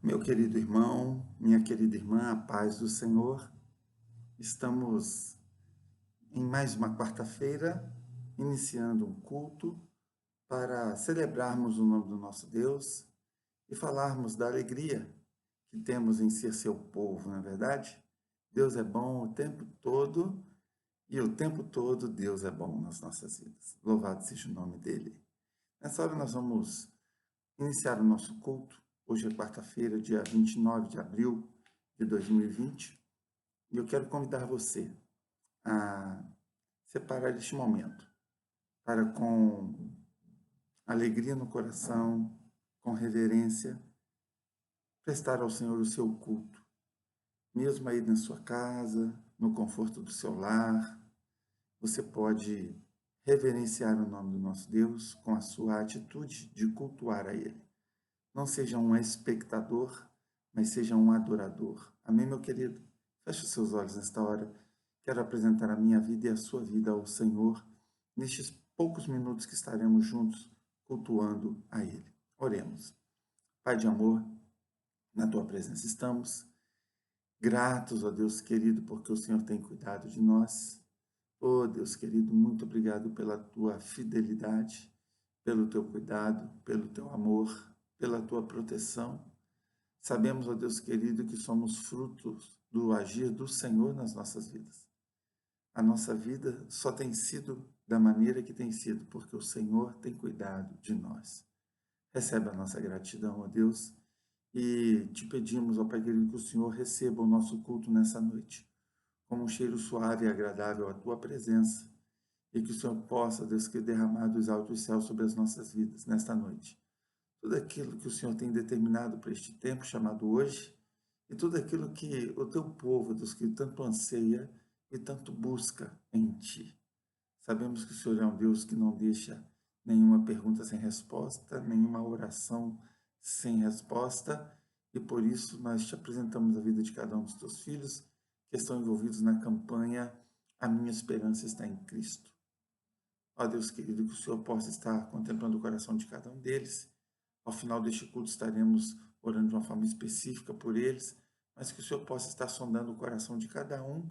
Meu querido irmão, minha querida irmã, a paz do Senhor. Estamos em mais uma quarta-feira, iniciando um culto para celebrarmos o nome do nosso Deus e falarmos da alegria que temos em ser seu povo, não é verdade? Deus é bom o tempo todo e o tempo todo Deus é bom nas nossas vidas. Louvado seja o nome dele. Nessa hora nós vamos iniciar o nosso culto. Hoje é quarta-feira, dia 29 de abril de 2020, e eu quero convidar você a separar este momento para, com alegria no coração, com reverência, prestar ao Senhor o seu culto, mesmo aí na sua casa, no conforto do seu lar. Você pode reverenciar o nome do nosso Deus com a sua atitude de cultuar a Ele. Não seja um espectador, mas seja um adorador. Amém, meu querido? Feche os seus olhos nesta hora. Quero apresentar a minha vida e a sua vida ao Senhor nestes poucos minutos que estaremos juntos cultuando a Ele. Oremos. Pai de amor, na tua presença estamos. Gratos, ó Deus querido, porque o Senhor tem cuidado de nós. Ó Deus querido, muito obrigado pela tua fidelidade, pelo teu cuidado, pelo teu amor, pela tua proteção. Sabemos, ó Deus querido, que somos frutos do agir do Senhor nas nossas vidas. A nossa vida só tem sido da maneira que tem sido, porque o Senhor tem cuidado de nós. Recebe a nossa gratidão, ó Deus, e te pedimos, ó Pai querido, que o Senhor receba o nosso culto nessa noite, como um cheiro suave e agradável à tua presença, e que o Senhor possa, Deus, que derramar dos altos céus sobre as nossas vidas nesta noite. Tudo aquilo que o Senhor tem determinado para este tempo chamado hoje, e tudo aquilo que o teu povo, Deus, que tanto anseia e tanto busca em ti. Sabemos que o Senhor é um Deus que não deixa nenhuma pergunta sem resposta, nenhuma oração sem resposta, e por isso nós te apresentamos a vida de cada um dos teus filhos que estão envolvidos na campanha A Minha Esperança Está em Cristo. Ó Deus querido, que o Senhor possa estar contemplando o coração de cada um deles. Ao final deste culto estaremos orando de uma forma específica por eles, mas que o Senhor possa estar sondando o coração de cada um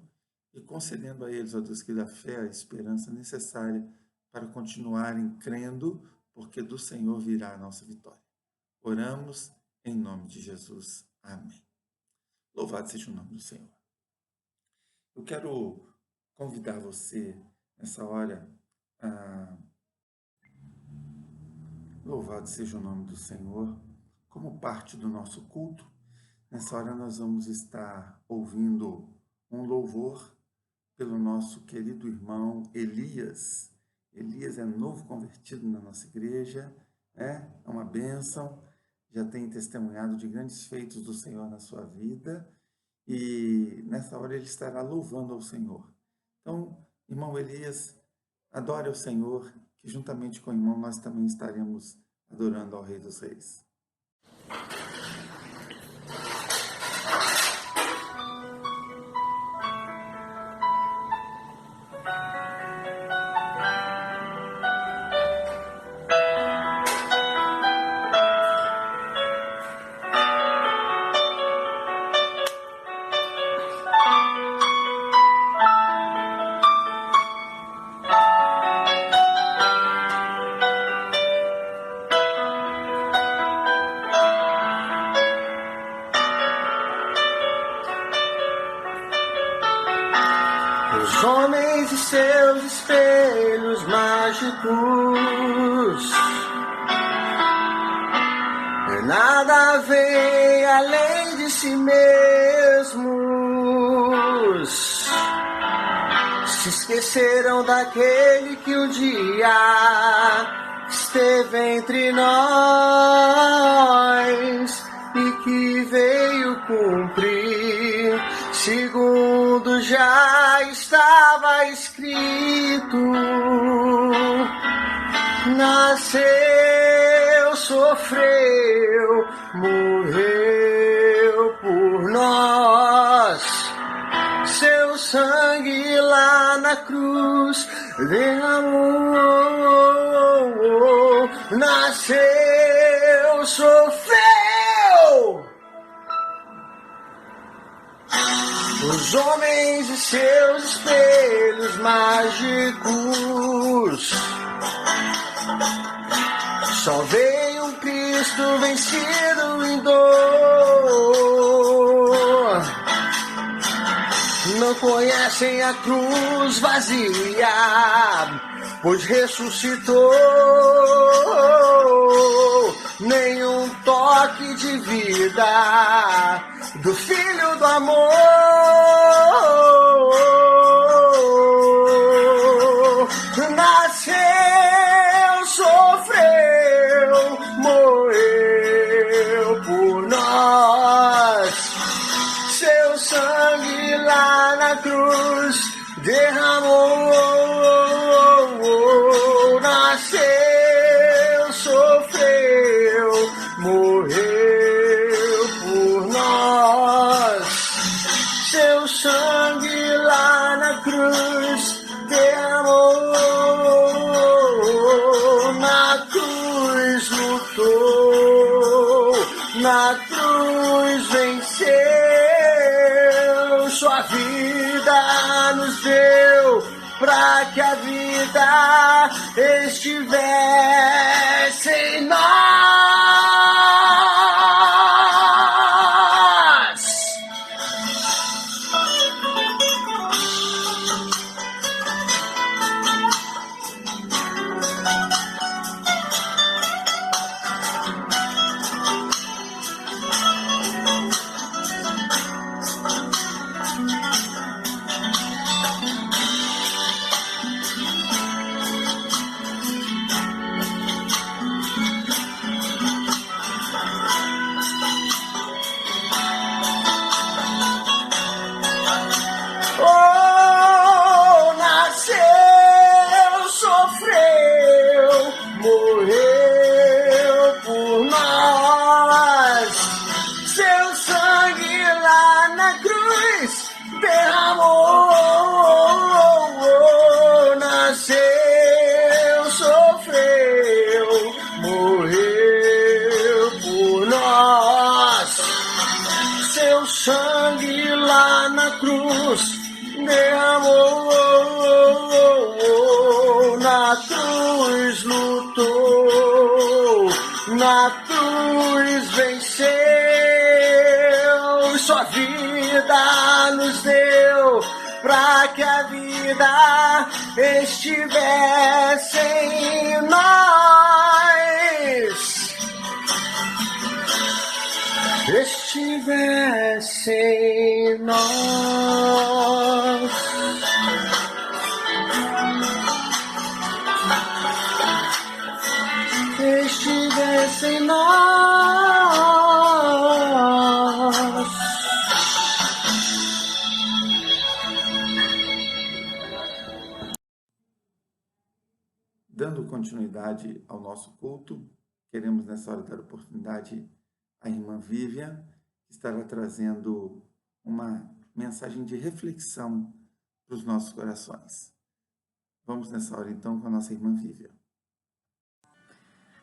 e concedendo a eles, ó Deus, que a fé, a esperança necessária para continuarem crendo, porque do Senhor virá a nossa vitória. Oramos em nome de Jesus. Amém. Louvado seja o nome do Senhor. Eu quero convidar você nessa hora a louvado seja o nome do Senhor. Como parte do nosso culto, nessa hora nós vamos estar ouvindo um louvor pelo nosso querido irmão Elias. Elias é novo convertido na nossa igreja, é uma bênção, já tem testemunhado de grandes feitos do Senhor na sua vida, e nessa hora ele estará louvando ao Senhor. Então, irmão Elias, adore ao Senhor, que juntamente com o irmão nós também estaremos adorando ao Rei dos Reis. Os homens e seus espelhos mágicos, nada vem além de si mesmos. Se esqueceram daquele que um dia esteve entre nós e que veio cumprir segundo já estava escrito. Nasceu, sofreu, morreu por nós. Seu sangue lá na cruz derramou. Nasceu, sofreu, os homens e seus espelhos mágicos. Só veio um Cristo vencido em dor. Não conhecem a cruz vazia, pois ressuscitou. Nenhum toque de vida do Filho do Amor. Nasceu, sofreu, morreu por nós. Seu sangue lá na cruz derramou. Nasceu, sofreu, morreu por nós. Seu sangue lá na cruz derramou. Na cruz lutou, na cruz venceu. Sua vida nos deu pra que a vida estivesse em nós. Oh, nasceu, sofreu, morreu por nós. Seu sangue lá na cruz derramou. Nasceu, sofreu, morreu por nós. Seu sangue lá na cruz derramou. Na cruz lutou, na cruz venceu. Sua vida nos deu pra que a vida estivesse em nós. Estivesse em nós. Estivesse em nós. Dando continuidade ao nosso culto, queremos nessa hora dar oportunidade à irmã Vivian, que estará trazendo uma mensagem de reflexão para os nossos corações. Vamos nessa hora então com a nossa irmã Vivian.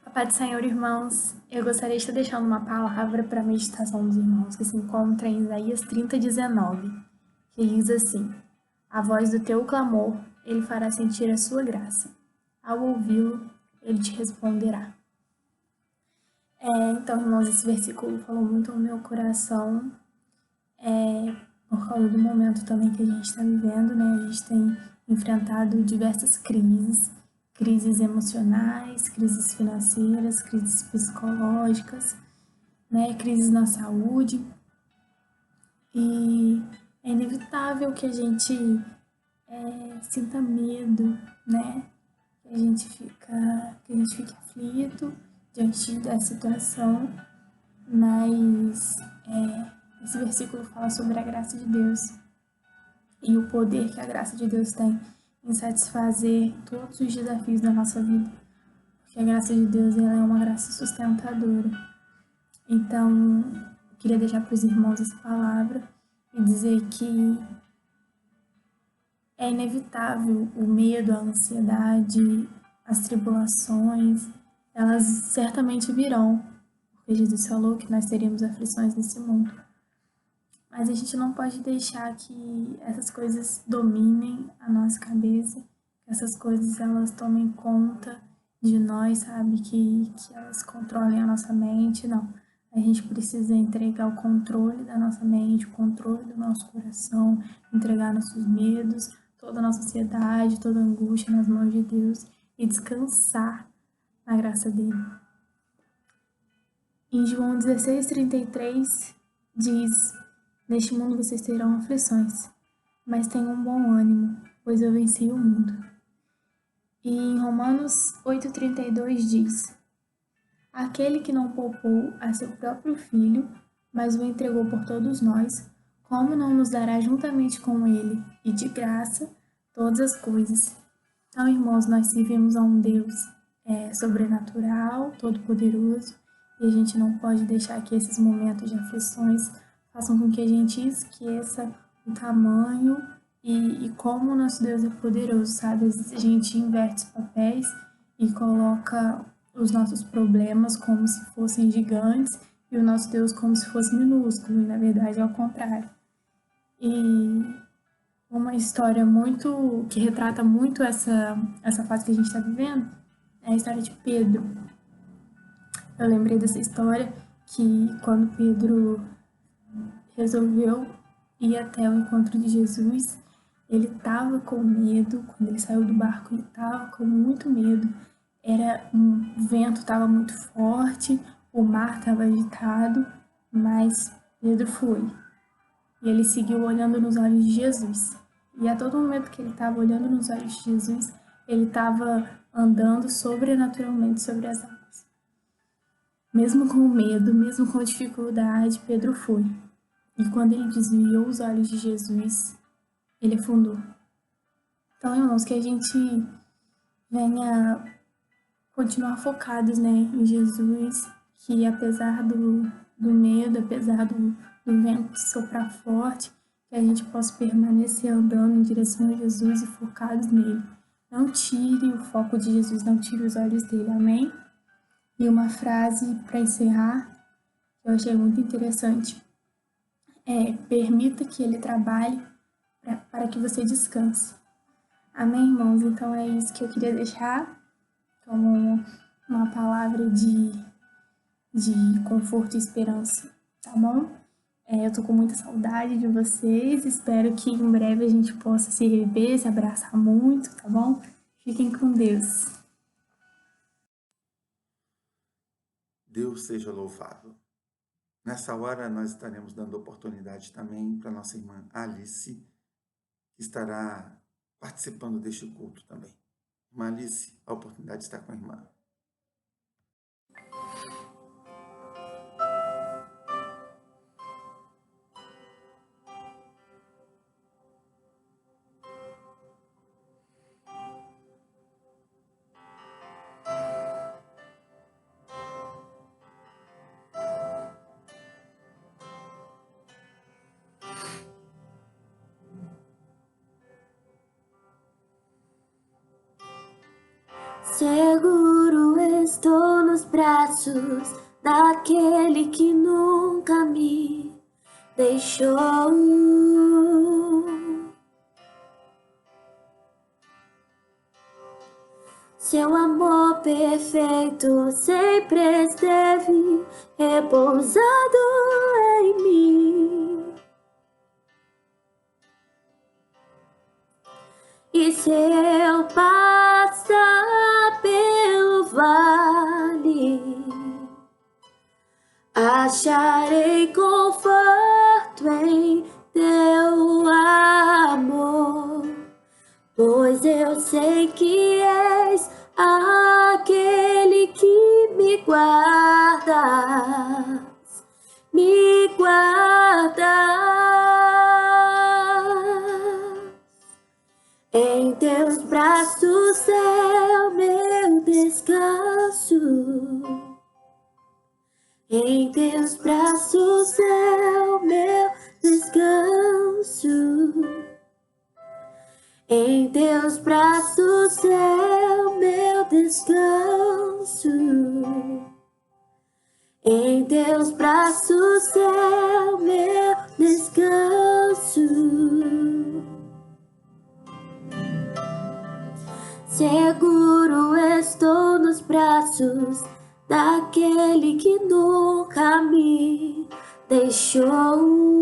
A paz do Senhor, irmãos. Eu gostaria de estar deixando uma palavra para a meditação dos irmãos que se encontra em Isaías 30:19, que diz assim: a voz do teu clamor, ele fará sentir a sua graça. Ao ouvi-lo, ele te responderá. Então, irmãos, esse versículo falou muito ao meu coração, por causa do momento também que a gente está vivendo, né? A gente tem enfrentado diversas crises emocionais, crises financeiras, crises psicológicas, né? Crises na saúde. E é inevitável que a gente sinta medo, né? Que a gente fique aflito diante da situação, mas esse versículo fala sobre a graça de Deus e o poder que a graça de Deus tem em satisfazer todos os desafios da nossa vida, porque a graça de Deus ela é uma graça sustentadora. Então, eu queria deixar para os irmãos essa palavra e dizer que é inevitável o medo, a ansiedade, as tribulações, elas certamente virão, porque Jesus falou que nós teríamos aflições nesse mundo. Mas a gente não pode deixar que essas coisas dominem a nossa cabeça, que essas coisas elas tomem conta de nós, sabe? Que elas controlem a nossa mente, não. A gente precisa entregar o controle da nossa mente, o controle do nosso coração, entregar nossos medos, toda a nossa ansiedade, toda a angústia nas mãos de Deus e descansar na graça dele. Em João 16:33 diz: "Neste mundo vocês terão aflições, mas tenham um bom ânimo, pois eu venci o mundo." E em Romanos 8:32 diz: "Aquele que não poupou a seu próprio filho, mas o entregou por todos nós, como não nos dará juntamente com ele, e de graça, todas as coisas?" Então, irmãos, nós servimos a um Deus sobrenatural, todo-poderoso, e a gente não pode deixar que esses momentos de aflições façam com que a gente esqueça o tamanho e como o nosso Deus é poderoso, sabe? Às vezes a gente inverte os papéis e coloca os nossos problemas como se fossem gigantes e o nosso Deus como se fosse minúsculo, e na verdade é o contrário. E uma história que retrata muito essa fase que a gente está vivendo é a história de Pedro. Eu lembrei dessa história que quando Pedro resolveu ir até o encontro de Jesus, ele estava com medo. Quando ele saiu do barco, ele estava com muito medo. O vento estava muito forte, o mar estava agitado, mas Pedro foi. E ele seguiu olhando nos olhos de Jesus. E a todo momento que ele estava olhando nos olhos de Jesus, ele estava andando sobrenaturalmente sobre as águas. Mesmo com medo, mesmo com dificuldade, Pedro foi. E quando ele desviou os olhos de Jesus, ele afundou. Então, irmãos, que a gente venha continuar focados, em Jesus, que apesar do medo, apesar do vento soprar forte, que a gente possa permanecer andando em direção a Jesus e focados nele. Não tire o foco de Jesus, não tire os olhos dele, amém? E uma frase para encerrar, que eu achei muito interessante, permita que ele trabalhe para que você descanse. Amém, irmãos? Então é isso que eu queria deixar como uma palavra de conforto e esperança, tá bom? Eu tô com muita saudade de vocês, espero que em breve a gente possa se rever, se abraçar muito, tá bom? Fiquem com Deus. Deus seja louvado. Nessa hora nós estaremos dando oportunidade também para nossa irmã Alice, que estará participando deste culto também. Irmã Alice, a oportunidade está com a irmã. Seguro estou nos braços daquele que nunca me deixou. Seu amor perfeito sempre esteve repousado em mim. E se eu passar pelo vale, acharei conforto em teu amor, pois eu sei que és aquele que me guardas, me guardas. Em teus braços é o meu descanso. Em teus braços é o meu descanso. Em teus braços é o meu descanso. Em teus braços é o meu descanso. descanso. Seguro estou nos braços daquele que nunca me deixou.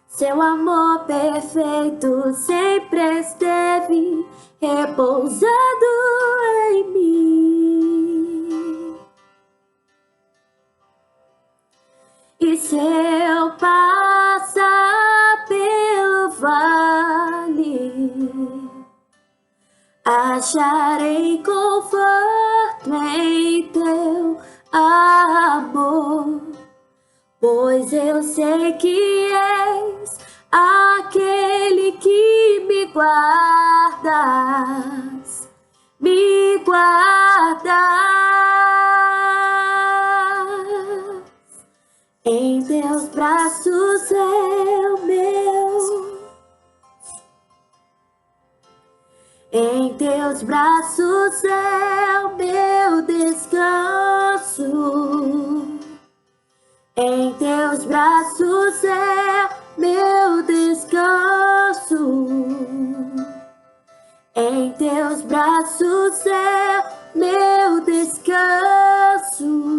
Seu amor perfeito sempre esteve repousado em mim. E se eu passar pelo vale, acharei conforto em teu amor, pois eu sei que és aquele que me guardas, me guardas. Em teus braços é o meu, em teus braços é o meu descanso. Em teus braços é meu descanso. Em teus braços é meu descanso.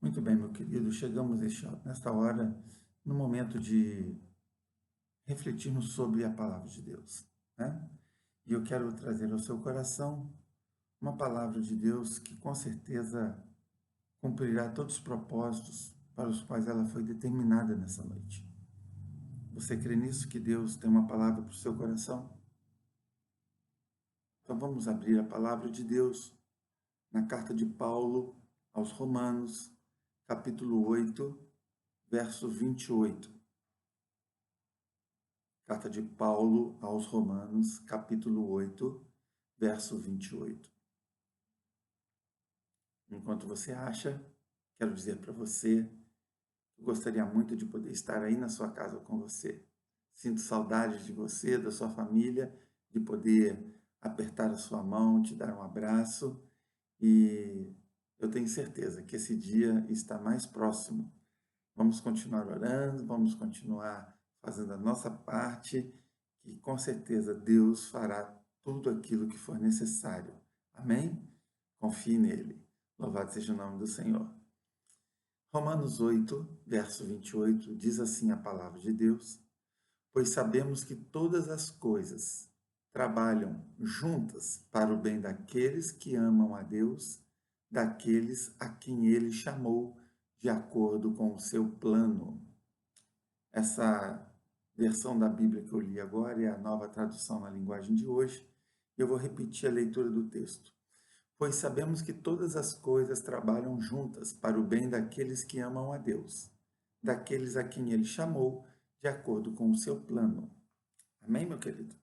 Muito bem, meu querido, chegamos nesta hora no momento de refletirmos sobre a palavra de Deus, né? E eu quero trazer ao seu coração uma palavra de Deus que com certeza cumprirá todos os propósitos para os quais ela foi determinada nessa noite. Você crê nisso, que Deus tem uma palavra para o seu coração? Então vamos abrir a palavra de Deus na carta de Paulo aos Romanos, capítulo 8, verso 28. Carta de Paulo aos Romanos, capítulo 8, verso 28. Enquanto você acha, quero dizer para você que eu gostaria muito de poder estar aí na sua casa com você. Sinto saudade de você, da sua família, de poder apertar a sua mão, te dar um abraço, e eu tenho certeza que esse dia está mais próximo. Vamos continuar orando, vamos continuar fazendo a nossa parte, que com certeza Deus fará tudo aquilo que for necessário. Amém? Confie nele. Louvado seja o nome do Senhor. Romanos 8, verso 28, diz assim a palavra de Deus: pois sabemos que todas as coisas trabalham juntas para o bem daqueles que amam a Deus, daqueles a quem ele chamou de acordo com o seu plano. Essa versão da Bíblia que eu li agora é a Nova Tradução na Linguagem de Hoje. Eu vou repetir a leitura do texto. Pois sabemos que todas as coisas trabalham juntas para o bem daqueles que amam a Deus, daqueles a quem ele chamou de acordo com o seu plano. Amém, meu querido?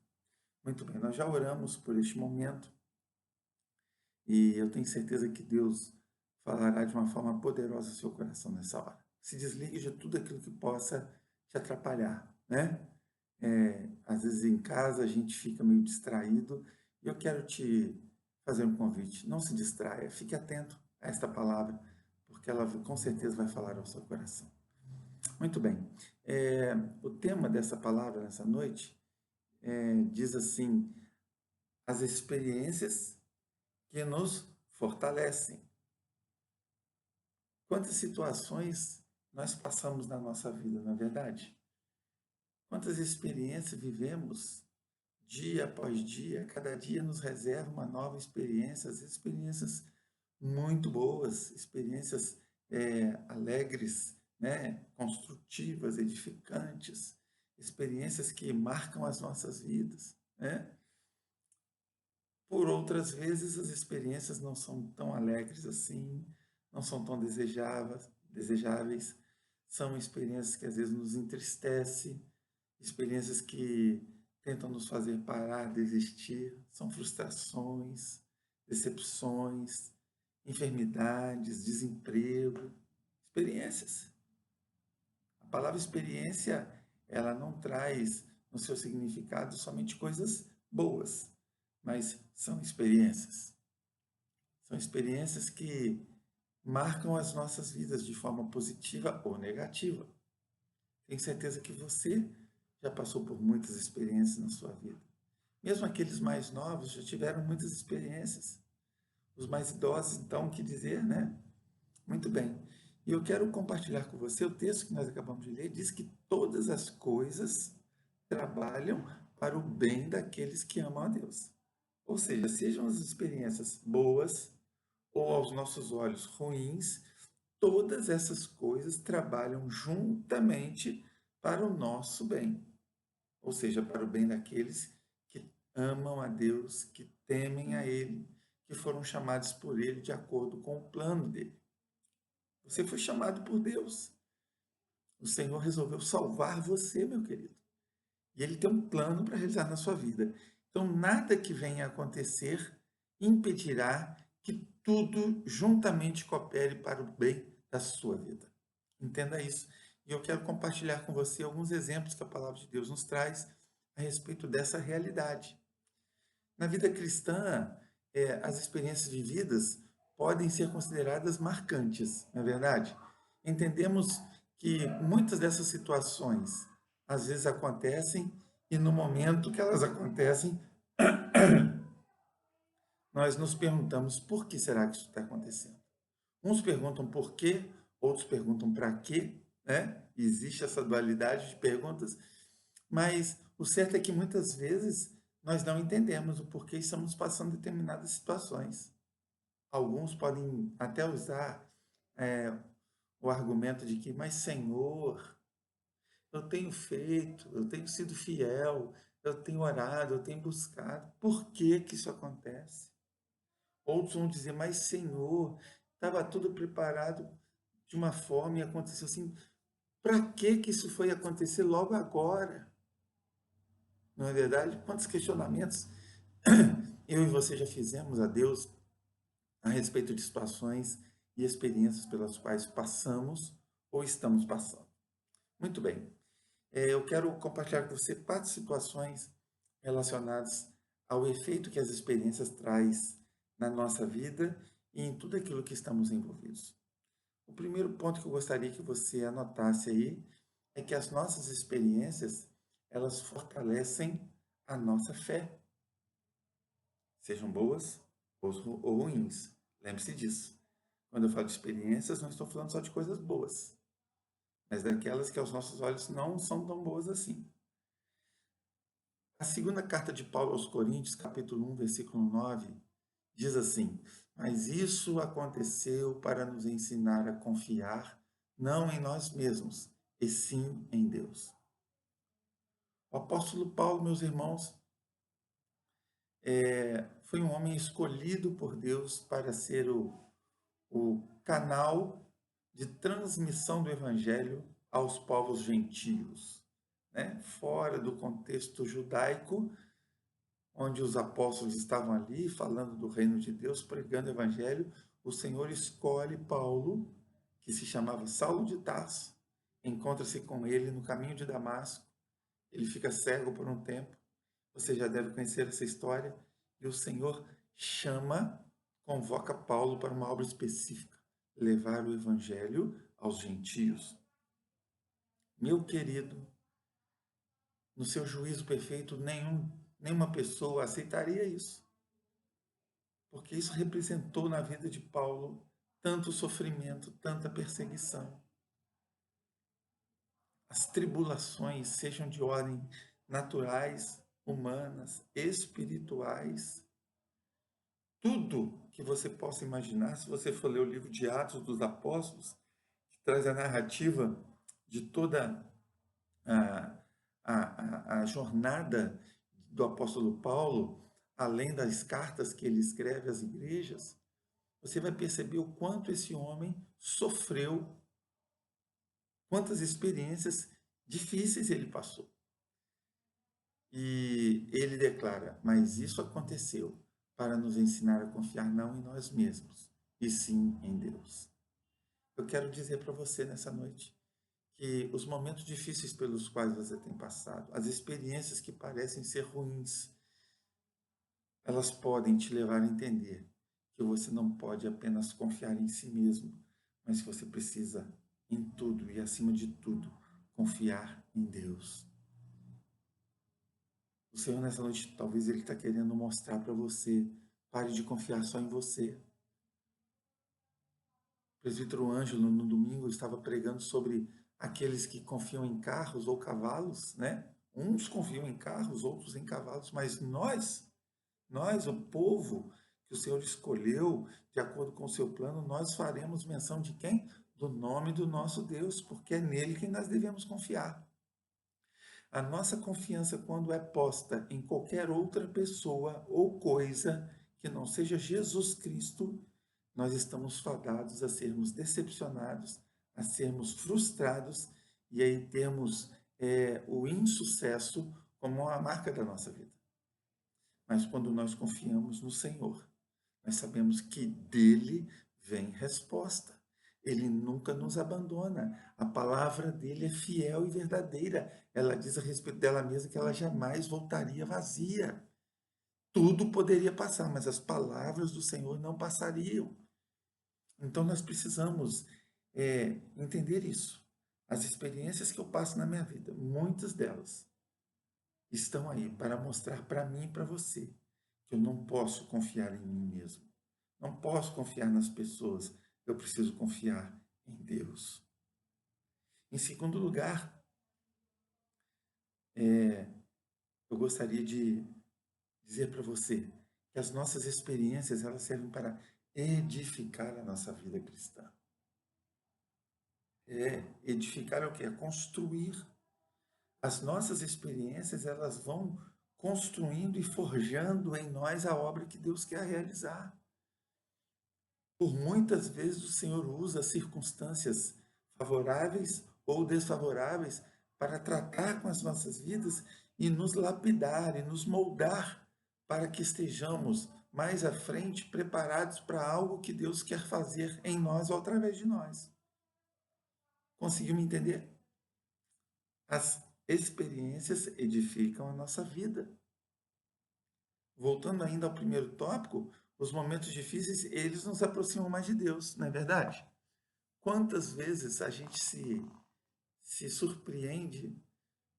Muito bem, nós já oramos por este momento e eu tenho certeza que Deus falará de uma forma poderosa ao seu coração nessa hora. Se desligue de tudo aquilo que possa te atrapalhar, né? Às vezes em casa a gente fica meio distraído e eu quero te fazer um convite. Não se distraia, fique atento a esta palavra, porque ela com certeza vai falar ao seu coração. Muito bem. O tema dessa palavra nessa noite diz assim: as experiências que nos fortalecem. Quantas situações nós passamos na nossa vida, não é verdade? Quantas experiências vivemos dia após dia, cada dia nos reserva uma nova experiência, as experiências muito boas, experiências alegres, né? Construtivas, edificantes, experiências que marcam as nossas vidas, né? Por outras vezes, as experiências não são tão alegres assim, não são tão desejáveis, são experiências que às vezes nos entristecem, experiências que tentam nos fazer parar, desistir, são frustrações, decepções, enfermidades, desemprego, experiências. A palavra experiência, ela não traz no seu significado somente coisas boas, mas são experiências. São experiências que marcam as nossas vidas de forma positiva ou negativa. Tenho certeza que você já passou por muitas experiências na sua vida. Mesmo aqueles mais novos já tiveram muitas experiências. Os mais idosos, então, o que dizer, né? Muito bem. E eu quero compartilhar com você o texto que nós acabamos de ler. Diz que todas as coisas trabalham para o bem daqueles que amam a Deus. Ou seja, sejam as experiências boas ou aos nossos olhos ruins, todas essas coisas trabalham juntamente para o nosso bem. Ou seja, para o bem daqueles que amam a Deus, que temem a Ele, que foram chamados por Ele de acordo com o plano dele. Você foi chamado por Deus. O Senhor resolveu salvar você, meu querido. E Ele tem um plano para realizar na sua vida. Então, nada que venha a acontecer impedirá que tudo juntamente coopere para o bem da sua vida. Entenda isso. E eu quero compartilhar com você alguns exemplos que a palavra de Deus nos traz a respeito dessa realidade. Na vida cristã, as experiências vividas podem ser consideradas marcantes, não é verdade? Entendemos que muitas dessas situações às vezes acontecem e no momento que elas acontecem, nós nos perguntamos por que será que isso está acontecendo. Uns perguntam por quê, outros perguntam para quê, né? Existe essa dualidade de perguntas, mas o certo é que muitas vezes nós não entendemos o porquê estamos passando determinadas situações. Alguns podem até usar o argumento de que, mas Senhor, eu tenho feito, eu tenho sido fiel, eu tenho orado, eu tenho buscado, por que que isso acontece? Outros vão dizer, mas Senhor, estava tudo preparado de uma forma e aconteceu assim, para que que isso foi acontecer logo agora? Não é verdade? Quantos questionamentos eu e você já fizemos a Deus a respeito de situações e experiências pelas quais passamos ou estamos passando. Muito bem. Eu quero compartilhar com você 4 situações relacionadas ao efeito que as experiências traz na nossa vida e em tudo aquilo que estamos envolvidos. O primeiro ponto que eu gostaria que você anotasse aí é que as nossas experiências, elas fortalecem a nossa fé, sejam boas ou ruins. Lembre-se disso. Quando eu falo de experiências, não estou falando só de coisas boas, mas daquelas que aos nossos olhos não são tão boas assim. A segunda carta de Paulo aos Coríntios, capítulo 1, versículo 9, diz assim: mas isso aconteceu para nos ensinar a confiar não em nós mesmos, e sim em Deus. O apóstolo Paulo, meus irmãos, foi um homem escolhido por Deus para ser o canal de transmissão do evangelho aos povos gentios, né? Fora do contexto judaico, onde os apóstolos estavam ali falando do reino de Deus, pregando o evangelho, o Senhor escolhe Paulo, que se chamava Saulo de Tarso, encontra-se com ele no caminho de Damasco, ele fica cego por um tempo, você já deve conhecer essa história, e o Senhor convoca Paulo para uma obra específica, levar o evangelho aos gentios. Meu querido, no seu juízo perfeito, nenhuma pessoa aceitaria isso. Porque isso representou na vida de Paulo tanto sofrimento, tanta perseguição. As tribulações, sejam de ordem naturais, humanas, espirituais, tudo que você possa imaginar, se você for ler o livro de Atos dos Apóstolos, que traz a narrativa de toda a jornada do apóstolo Paulo, além das cartas que ele escreve às igrejas, você vai perceber o quanto esse homem sofreu, quantas experiências difíceis ele passou. E ele declara, mas isso aconteceu para nos ensinar a confiar não em nós mesmos, e sim em Deus. Eu quero dizer para você nessa noite que os momentos difíceis pelos quais você tem passado, as experiências que parecem ser ruins, elas podem te levar a entender que você não pode apenas confiar em si mesmo, mas que você precisa, em tudo e acima de tudo, confiar em Deus. O Senhor, nessa noite, talvez Ele está querendo mostrar para você, pare de confiar só em você. O presbítero Ângelo, no domingo, estava pregando sobre aqueles que confiam em carros ou cavalos, né? Uns confiam em carros, outros em cavalos, mas nós, o povo que o Senhor escolheu, de acordo com o seu plano, nós faremos menção de quem? Do nome do nosso Deus, porque é nele que nós devemos confiar. A nossa confiança, quando é posta em qualquer outra pessoa ou coisa que não seja Jesus Cristo, nós estamos fadados a sermos decepcionados, a sermos frustrados e aí termos o insucesso como a marca da nossa vida. Mas quando nós confiamos no Senhor, nós sabemos que dele vem resposta. Ele nunca nos abandona. A palavra dele é fiel e verdadeira. Ela diz a respeito dela mesma que ela jamais voltaria vazia. Tudo poderia passar, mas as palavras do Senhor não passariam. Então nós precisamos entender isso. As experiências que eu passo na minha vida, muitas delas, estão aí para mostrar para mim e para você que eu não posso confiar em mim mesmo. Não posso confiar nas pessoas. Eu preciso confiar em Deus. Em segundo lugar, eu gostaria de dizer para você que as nossas experiências elas servem para edificar a nossa vida cristã. Edificar é o quê? É construir. As nossas experiências elas vão construindo e forjando em nós a obra que Deus quer realizar. Por muitas vezes o Senhor usa circunstâncias favoráveis ou desfavoráveis para tratar com as nossas vidas e nos lapidar e nos moldar para que estejamos mais à frente preparados para algo que Deus quer fazer em nós ou através de nós. Conseguiu me entender? As experiências edificam a nossa vida. Voltando ainda ao primeiro tópico, os momentos difíceis, eles nos aproximam mais de Deus, não é verdade? Quantas vezes a gente se surpreende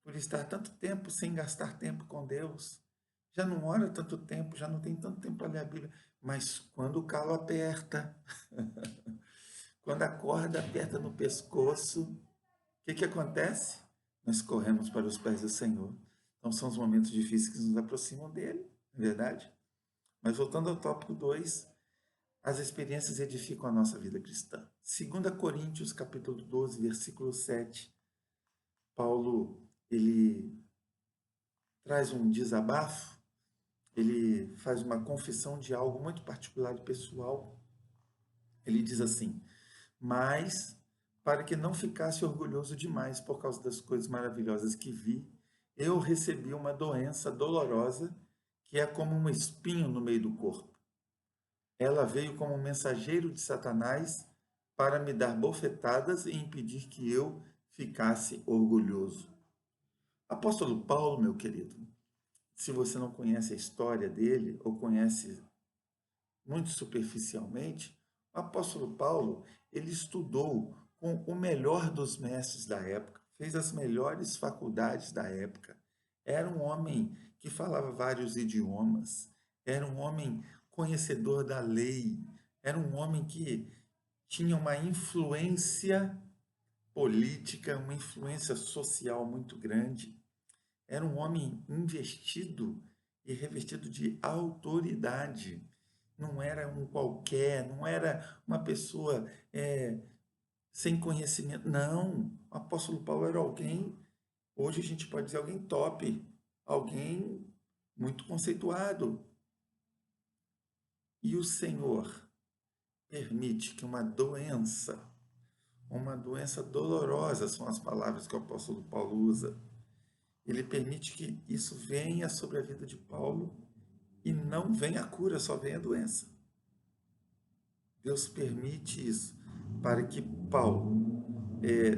por estar tanto tempo sem gastar tempo com Deus, já não ora tanto tempo, já não tem tanto tempo para ler a Bíblia, mas quando o calo aperta, quando a corda aperta no pescoço, o que acontece? Nós corremos para os pés do Senhor. Então são os momentos difíceis que nos aproximam dele, não é verdade? Mas voltando ao tópico 2, as experiências edificam a nossa vida cristã. 2 Coríntios, capítulo 12, versículo 7, Paulo, ele traz um desabafo, ele faz uma confissão de algo muito particular e pessoal. Ele diz assim: mas, para que não ficasse orgulhoso demais por causa das coisas maravilhosas que vi, eu recebi uma doença dolorosa que é como um espinho no meio do corpo. Ela veio como um mensageiro de Satanás para me dar bofetadas e impedir que eu ficasse orgulhoso. Apóstolo Paulo, meu querido, se você não conhece a história dele ou conhece muito superficialmente, o apóstolo Paulo, ele estudou com o melhor dos mestres da época, fez as melhores faculdades da época, era um homem que falava vários idiomas, era um homem conhecedor da lei, era um homem que tinha uma influência política, uma influência social muito grande, era um homem investido e revestido de autoridade, não era um qualquer, não era uma pessoa sem conhecimento, não, o apóstolo Paulo era alguém, hoje a gente pode dizer alguém top, alguém muito conceituado. E o Senhor permite que uma doença dolorosa, são as palavras que o apóstolo Paulo usa, ele permite que isso venha sobre a vida de Paulo e não venha a cura, só venha a doença. Deus permite isso para que Paulo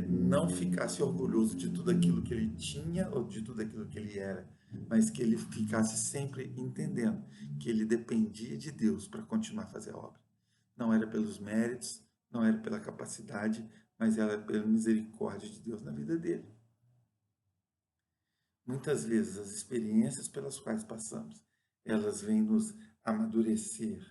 não ficasse orgulhoso de tudo aquilo que ele tinha ou de tudo aquilo que ele era, mas que ele ficasse sempre entendendo que ele dependia de Deus para continuar a fazer a obra. Não era pelos méritos, não era pela capacidade, mas era pela misericórdia de Deus na vida dele. Muitas vezes as experiências pelas quais passamos, elas vêm nos amadurecer,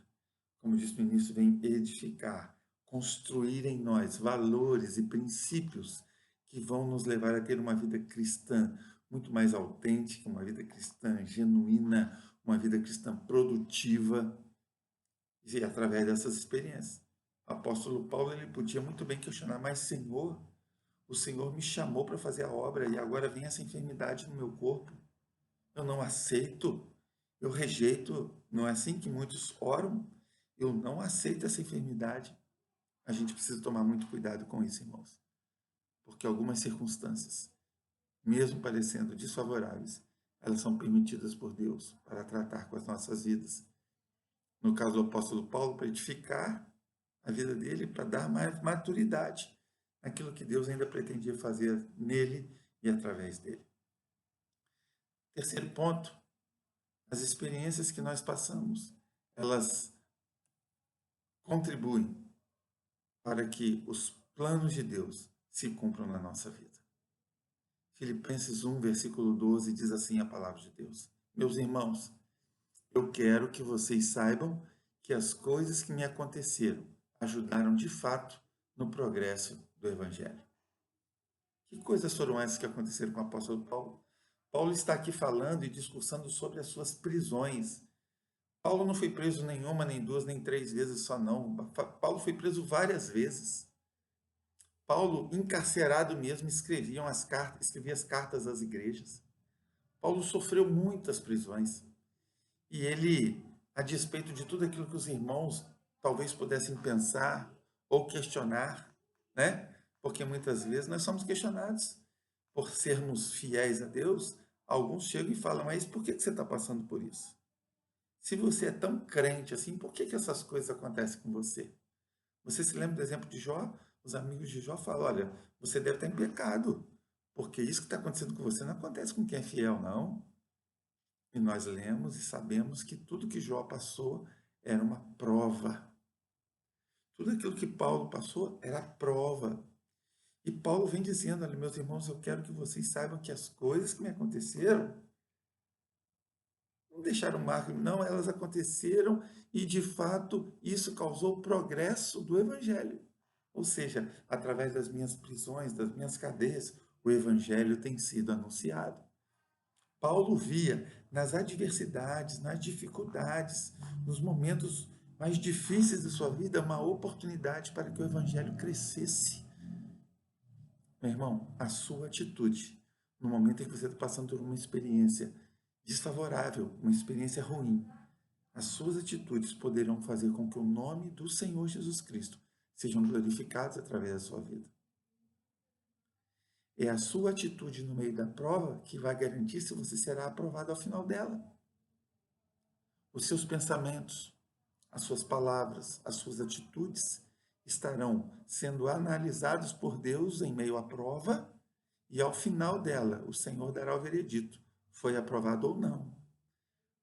como disse no início, vêm edificar, construir em nós valores e princípios que vão nos levar a ter uma vida cristã muito mais autêntica, uma vida cristã genuína, uma vida cristã produtiva, e através dessas experiências. O apóstolo Paulo, ele podia muito bem questionar, mas Senhor, o Senhor me chamou para fazer a obra e agora vem essa enfermidade no meu corpo. Eu não aceito, eu rejeito. Não é assim que muitos oram? Eu não aceito essa enfermidade. A gente precisa tomar muito cuidado com isso, irmãos. Porque algumas circunstâncias, mesmo parecendo desfavoráveis, elas são permitidas por Deus para tratar com as nossas vidas. No caso do apóstolo Paulo, para edificar a vida dele, para dar mais maturidade naquilo que Deus ainda pretendia fazer nele e através dele. Terceiro ponto, as experiências que nós passamos, elas contribuem para que os planos de Deus se cumpram na nossa vida. Filipenses 1, versículo 12, diz assim a palavra de Deus: Meus irmãos, eu quero que vocês saibam que as coisas que me aconteceram ajudaram de fato no progresso do Evangelho. Que coisas foram essas que aconteceram com o apóstolo Paulo? Paulo está aqui falando e discursando sobre as suas prisões. Paulo não foi preso nenhuma, nem duas, nem três vezes só não. Paulo foi preso várias vezes. Paulo, encarcerado mesmo, escrevia as cartas às igrejas. Paulo sofreu muitas prisões. E ele, a despeito de tudo aquilo que os irmãos talvez pudessem pensar ou questionar, né? Porque muitas vezes nós somos questionados por sermos fiéis a Deus. Alguns chegam e falam, mas por que você está passando por isso? Se você é tão crente assim, por que essas coisas acontecem com você? Você se lembra do exemplo de Jó? Os amigos de Jó falam, olha, você deve estar em pecado, porque isso que está acontecendo com você não acontece com quem é fiel, não. E nós lemos e sabemos que tudo que Jó passou era uma prova. Tudo aquilo que Paulo passou era prova. E Paulo vem dizendo, olha, meus irmãos, eu quero que vocês saibam que as coisas que me aconteceram não deixaram marca, não, elas aconteceram e, de fato, isso causou o progresso do Evangelho. Ou seja, através das minhas prisões, das minhas cadeias, o Evangelho tem sido anunciado. Paulo via nas adversidades, nas dificuldades, nos momentos mais difíceis da sua vida, uma oportunidade para que o Evangelho crescesse. Meu irmão, a sua atitude, no momento em que você está passando por uma experiência desfavorável, uma experiência ruim, as suas atitudes poderão fazer com que o nome do Senhor Jesus Cristo sejam glorificados através da sua vida. É a sua atitude no meio da prova que vai garantir se você será aprovado ao final dela. Os seus pensamentos, as suas palavras, as suas atitudes estarão sendo analisados por Deus em meio à prova e ao final dela o Senhor dará o veredito. Foi aprovado ou não?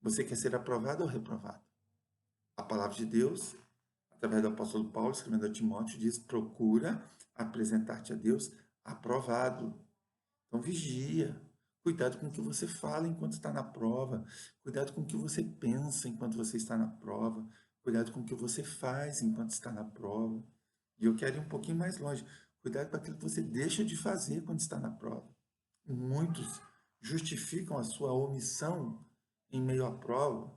Você quer ser aprovado ou reprovado? A palavra de Deus, através do apóstolo Paulo, escrevendo a Timóteo, diz, procura apresentar-te a Deus aprovado. Então vigia, cuidado com o que você fala enquanto está na prova, cuidado com o que você pensa enquanto você está na prova, cuidado com o que você faz enquanto está na prova. E eu quero ir um pouquinho mais longe, cuidado com aquilo que você deixa de fazer quando está na prova. Muitos justificam a sua omissão em meio à prova,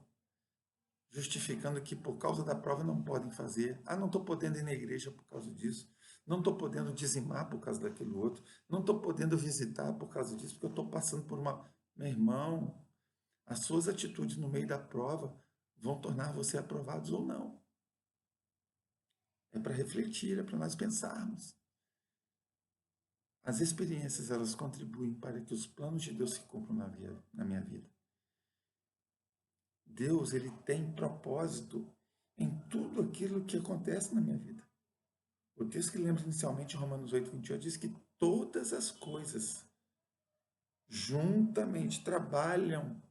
justificando que por causa da prova não podem fazer. Ah, não estou podendo ir na igreja por causa disso. Não estou podendo dizimar por causa daquilo outro. Não estou podendo visitar por causa disso, porque eu estou passando por uma... Meu irmão, as suas atitudes no meio da prova vão tornar você aprovados ou não. É para refletir, é para nós pensarmos. As experiências, elas contribuem para que os planos de Deus se cumpram na minha vida. Deus, ele tem propósito em tudo aquilo que acontece na minha vida. O texto que lembra inicialmente, Romanos 8, 28, diz que todas as coisas juntamente trabalham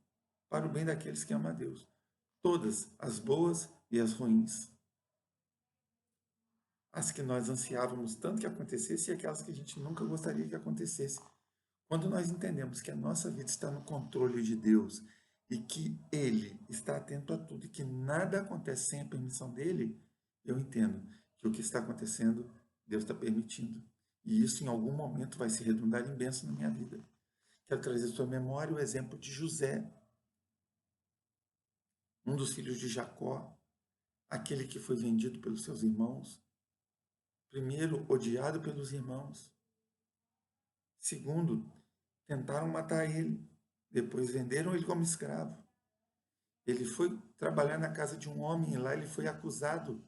para o bem daqueles que amam a Deus. Todas, as boas e as ruins. As que nós ansiávamos tanto que acontecesse e aquelas que a gente nunca gostaria que acontecesse. Quando nós entendemos que a nossa vida está no controle de Deus e que Ele está atento a tudo e que nada acontece sem a permissão dEle, eu entendo que o que está acontecendo, Deus está permitindo. E isso, em algum momento, vai se redundar em bênção na minha vida. Quero trazer à sua memória o exemplo de José, um dos filhos de Jacó, aquele que foi vendido pelos seus irmãos. Primeiro, odiado pelos irmãos. Segundo, tentaram matar ele. Depois venderam ele como escravo. Ele foi trabalhar na casa de um homem e lá ele foi acusado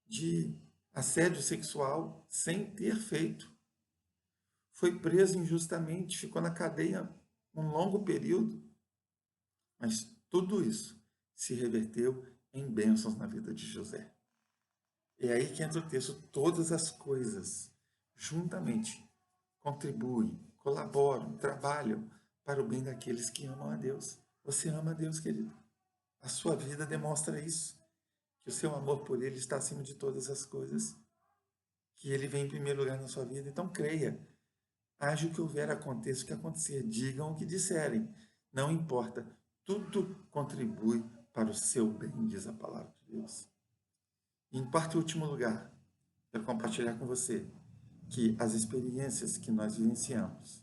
de assédio sexual sem ter feito. Foi preso injustamente, ficou na cadeia um longo período. Mas tudo isso se reverteu em bênçãos na vida de José. É aí que entra o texto: todas as coisas juntamente contribuem, colaboram, trabalham para o bem daqueles que amam a Deus. Você ama a Deus, querido? A sua vida demonstra isso, que o seu amor por Ele está acima de todas as coisas, que Ele vem em primeiro lugar na sua vida. Então creia, haja o que houver, aconteça o que acontecer, digam o que disserem, não importa, tudo contribui para o seu bem, diz a palavra de Deus. E em quarto e último lugar, quero compartilhar com você que as experiências que nós vivenciamos,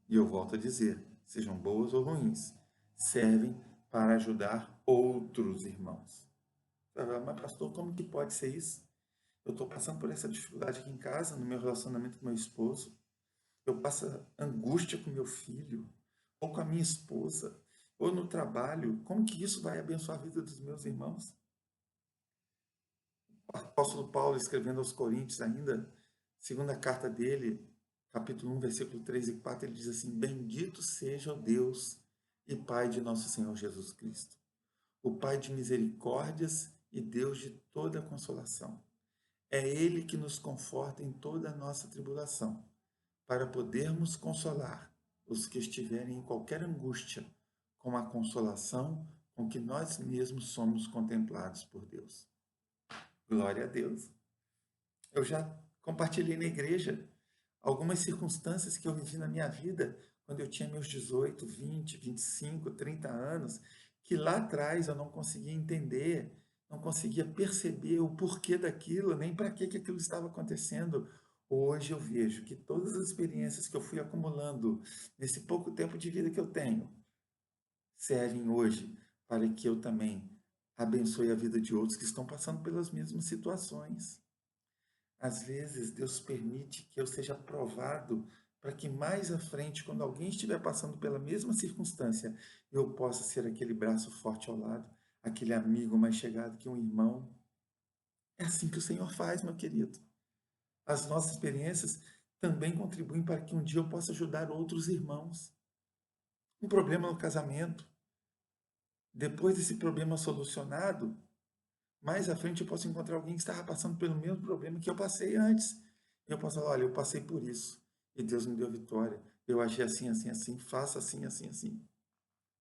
e eu volto a dizer, sejam boas ou ruins, servem para ajudar outros irmãos. Mas pastor, como que pode ser isso? Eu estou passando por essa dificuldade aqui em casa, no meu relacionamento com meu esposo. Eu passo angústia com meu filho, ou com a minha esposa, ou no trabalho. Como que isso vai abençoar a vida dos meus irmãos? O apóstolo Paulo, escrevendo aos Coríntios ainda, segunda carta dele, capítulo 1, versículo 3 e 4, ele diz assim: bendito seja o Deus e Pai de nosso Senhor Jesus Cristo, o Pai de misericórdias e Deus de toda consolação. É Ele que nos conforta em toda a nossa tribulação, para podermos consolar os que estiverem em qualquer angústia, com a consolação com que nós mesmos somos contemplados por Deus. Glória a Deus. Eu já compartilhei na igreja algumas circunstâncias que eu vivi na minha vida quando eu tinha meus 18, 20, 25, 30 anos, que lá atrás eu não conseguia entender, não conseguia perceber o porquê daquilo, nem para que aquilo estava acontecendo. Hoje eu vejo que todas as experiências que eu fui acumulando nesse pouco tempo de vida que eu tenho servem hoje para que eu também abençoe a vida de outros que estão passando pelas mesmas situações. Às vezes, Deus permite que eu seja provado para que mais à frente, quando alguém estiver passando pela mesma circunstância, eu possa ser aquele braço forte ao lado, aquele amigo mais chegado que um irmão. É assim que o Senhor faz, meu querido. As nossas experiências também contribuem para que um dia eu possa ajudar outros irmãos. Um problema no casamento. Depois desse problema solucionado, mais à frente eu posso encontrar alguém que estava passando pelo mesmo problema que eu passei antes. E eu posso falar: olha, eu passei por isso e Deus me deu vitória. Eu agi assim, assim, assim, faço assim, assim, assim.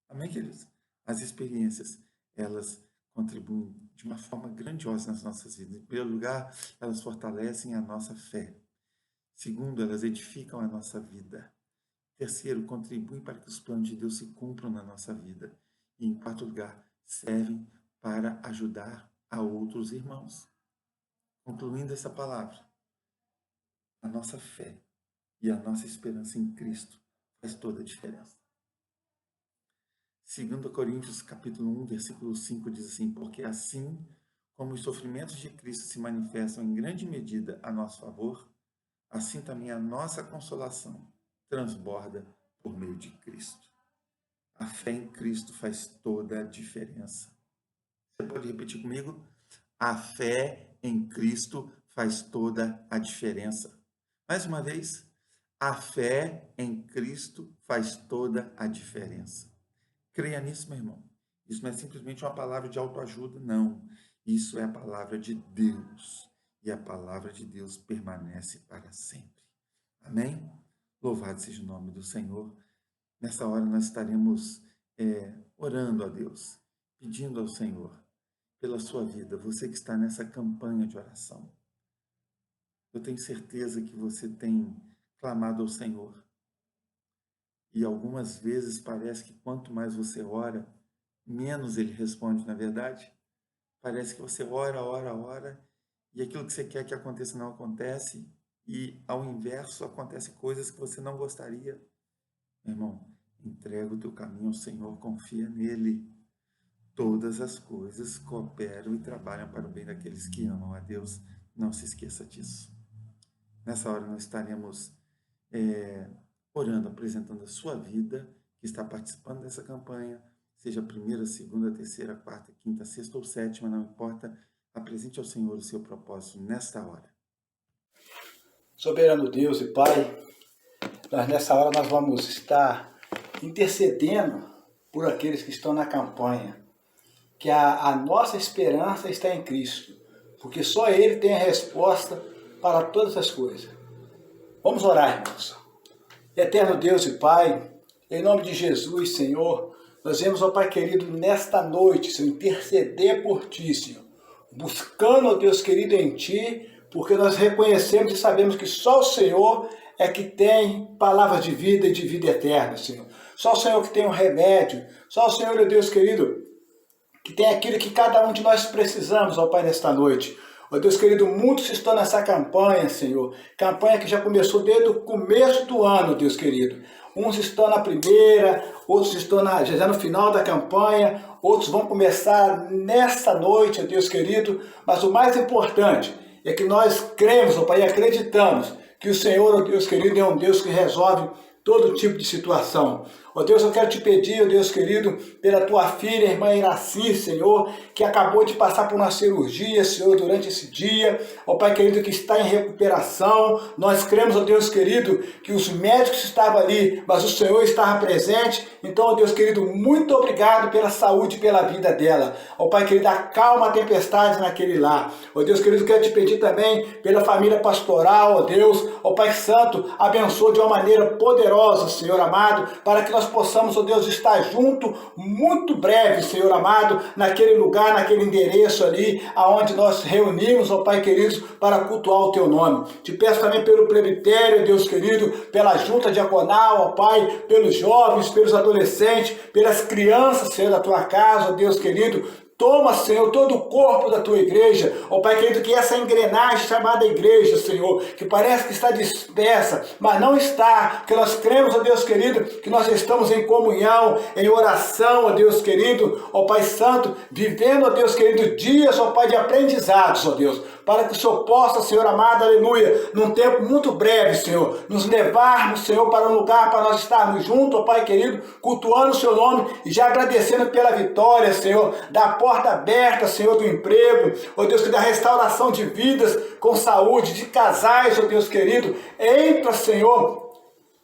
Amém, queridos? As experiências, elas contribuem de uma forma grandiosa nas nossas vidas. Em primeiro lugar, elas fortalecem a nossa fé. Segundo, elas edificam a nossa vida. Terceiro, contribuem para que os planos de Deus se cumpram na nossa vida. E em quarto lugar, servem para ajudar a outros irmãos. Concluindo essa palavra, a nossa fé e a nossa esperança em Cristo faz toda a diferença. 2 Coríntios capítulo 1, versículo 5 diz assim: porque assim como os sofrimentos de Cristo se manifestam em grande medida a nosso favor, assim também a nossa consolação transborda por meio de Cristo. A fé em Cristo faz toda a diferença. Você pode repetir comigo? A fé em Cristo faz toda a diferença. Mais uma vez, a fé em Cristo faz toda a diferença. Creia nisso, meu irmão. Isso não é simplesmente uma palavra de autoajuda, não. Isso é a palavra de Deus. E a palavra de Deus permanece para sempre. Amém? Louvado seja o nome do Senhor. Nessa hora nós estaremos orando a Deus, pedindo ao Senhor pela sua vida, você que está nessa campanha de oração. Eu tenho certeza que você tem clamado ao Senhor. E algumas vezes parece que quanto mais você ora, menos Ele responde, na verdade. Parece que você ora, e aquilo que você quer que aconteça não acontece, e ao inverso acontecem coisas que você não gostaria. Meu irmão, entrega o teu caminho ao Senhor, confia nele. Todas as coisas cooperam e trabalham para o bem daqueles que amam a Deus. Não se esqueça disso. Nessa hora nós estaremos orando, apresentando a sua vida, que está participando dessa campanha, seja a primeira, segunda, terceira, quarta, quinta, sexta ou sétima, não importa, apresente ao Senhor o seu propósito nesta hora. Soberano Deus e Pai, nessa hora nós vamos estar intercedendo por aqueles que estão na campanha, que a nossa esperança está em Cristo, porque só Ele tem a resposta para todas as coisas. Vamos orar, irmãos. Eterno Deus e Pai, em nome de Jesus, Senhor, nós vemos, ó Pai querido, nesta noite, Senhor, interceder por Ti, Senhor, buscando, ó Deus querido, em Ti, porque nós reconhecemos e sabemos que só o Senhor é que tem palavras de vida e de vida eterna, Senhor. Só o Senhor que tem o remédio, só o Senhor, ó Deus querido, que tem aquilo que cada um de nós precisamos, ó Pai, nesta noite. Ó Deus querido, muitos estão nessa campanha, Senhor. Campanha que já começou desde o começo do ano, Deus querido. Uns estão na primeira, outros estão já no final da campanha, outros vão começar nessa noite, ó Deus querido. Mas o mais importante é que nós cremos, ó Pai, e acreditamos que o Senhor, ó Deus querido, é um Deus que resolve todo tipo de situação. Ó Deus, eu quero te pedir, ó Deus querido, pela tua filha, irmã Iraci, Senhor, que acabou de passar por uma cirurgia, Senhor, durante esse dia. Ó Pai querido, que está em recuperação. Nós cremos, ó Deus querido, que os médicos estavam ali, mas o Senhor estava presente. Então, ó Deus querido, muito obrigado pela saúde e pela vida dela. Ó Pai querido, acalma a tempestade naquele lar. Ó Deus querido, quero te pedir também pela família pastoral, ó Deus. Ó Pai Santo, abençoa de uma maneira poderosa, Senhor amado, para que nós possamos, ó Deus, estar junto muito breve, Senhor amado, naquele lugar, naquele endereço ali, aonde nós reunimos, ó Pai querido, para cultuar o teu nome. Te peço também pelo presbitério, Deus querido, pela junta diaconal, ó Pai, pelos jovens, pelos adolescentes, pelas crianças, Senhor, da tua casa, ó Deus querido. Toma, Senhor, todo o corpo da tua igreja, ó Pai querido, que essa engrenagem chamada igreja, Senhor, que parece que está dispersa, mas não está, porque nós cremos, ó Deus querido, que nós estamos em comunhão, em oração, ó Deus querido, ó Pai Santo, vivendo, ó Deus querido, dias, ó Pai, de aprendizados, ó Deus, para que o Senhor possa, Senhor amado, aleluia, num tempo muito breve, Senhor, nos levarmos, Senhor, para um lugar para nós estarmos juntos, ó Pai querido, cultuando o seu nome e já agradecendo pela vitória, Senhor, da porta aberta, Senhor, do emprego, ó Deus, que da restauração de vidas com saúde, de casais, ó Deus querido, entra, Senhor,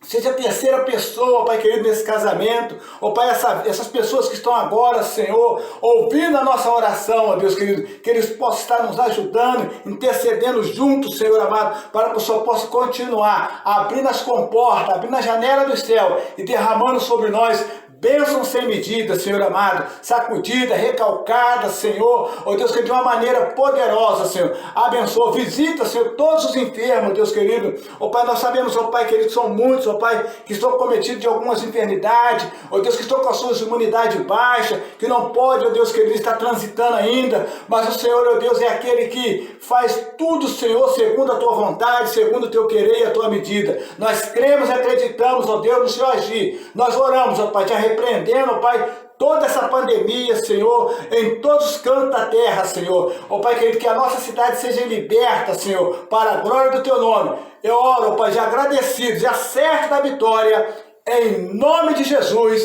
seja a terceira pessoa, Pai querido, nesse casamento. Ó Pai, essas pessoas que estão agora, Senhor, ouvindo a nossa oração, ó Deus querido, que eles possam estar nos ajudando, intercedendo juntos, Senhor amado, para que o Senhor possa continuar abrindo as comportas, abrindo a janela do céu e derramando sobre nós bênção sem medida, Senhor amado, sacudida, recalcada, Senhor, ó Deus, que de uma maneira poderosa, Senhor, abençoa, visita, Senhor, todos os enfermos, Deus querido, ó Pai, nós sabemos, ó Pai querido, que são muitos, ó Pai, que estão cometidos de algumas enfermidades, ó Deus, que estão com a sua imunidade baixa, que não pode, ó Deus querido, estar transitando ainda, mas o Senhor, ó Deus, é aquele que faz tudo, Senhor, segundo a tua vontade, segundo o teu querer e a tua medida. Nós cremos e acreditamos, ó Deus, no Senhor agir. Nós oramos, ó Pai, te repreendendo, ó Pai, toda essa pandemia, Senhor, em todos os cantos da terra, Senhor. Ó Pai querido, que a nossa cidade seja liberta, Senhor, para a glória do teu nome. Eu oro, ó Pai, já agradecido, já certo da vitória, em nome de Jesus.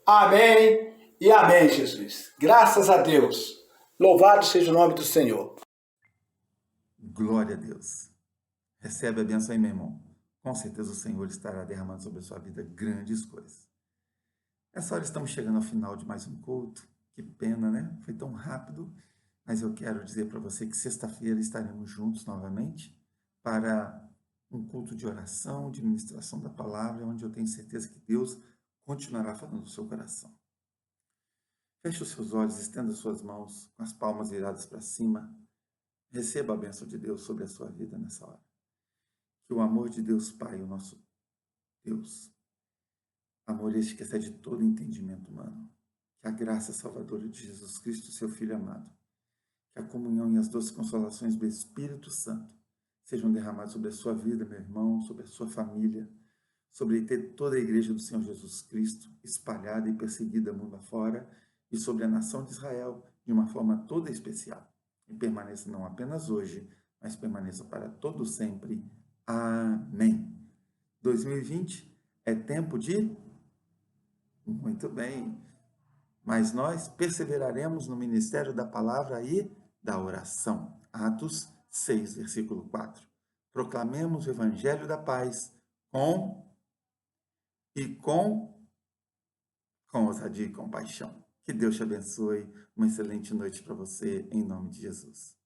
Amém e amém, Jesus. Graças a Deus. Louvado seja o nome do Senhor. Glória a Deus. Recebe a bênção aí, meu irmão. Com certeza o Senhor estará derramando sobre a sua vida grandes coisas. Essa hora estamos chegando ao final de mais um culto. Que pena, né? Foi tão rápido. Mas eu quero dizer para você que sexta-feira estaremos juntos novamente para um culto de oração, de ministração da palavra, onde eu tenho certeza que Deus continuará falando no seu coração. Feche os seus olhos, estenda suas mãos com as palmas viradas para cima. Receba a bênção de Deus sobre a sua vida nessa hora. Que o amor de Deus Pai, o nosso Deus, amor este que excede todo entendimento humano, que a graça salvadora de Jesus Cristo, seu Filho amado, que a comunhão e as doces consolações do Espírito Santo sejam derramadas sobre a sua vida, meu irmão, sobre a sua família, sobre toda a igreja do Senhor Jesus Cristo, espalhada e perseguida mundo afora, e sobre a nação de Israel, de uma forma toda especial. E permaneça não apenas hoje, mas permaneça para todo sempre. Amém. 2020 é tempo de... Muito bem. Mas nós perseveraremos no ministério da palavra e da oração. Atos 6, versículo 4. Proclamemos o evangelho da paz com ousadia e compaixão. Que Deus te abençoe. Uma excelente noite para você, em nome de Jesus.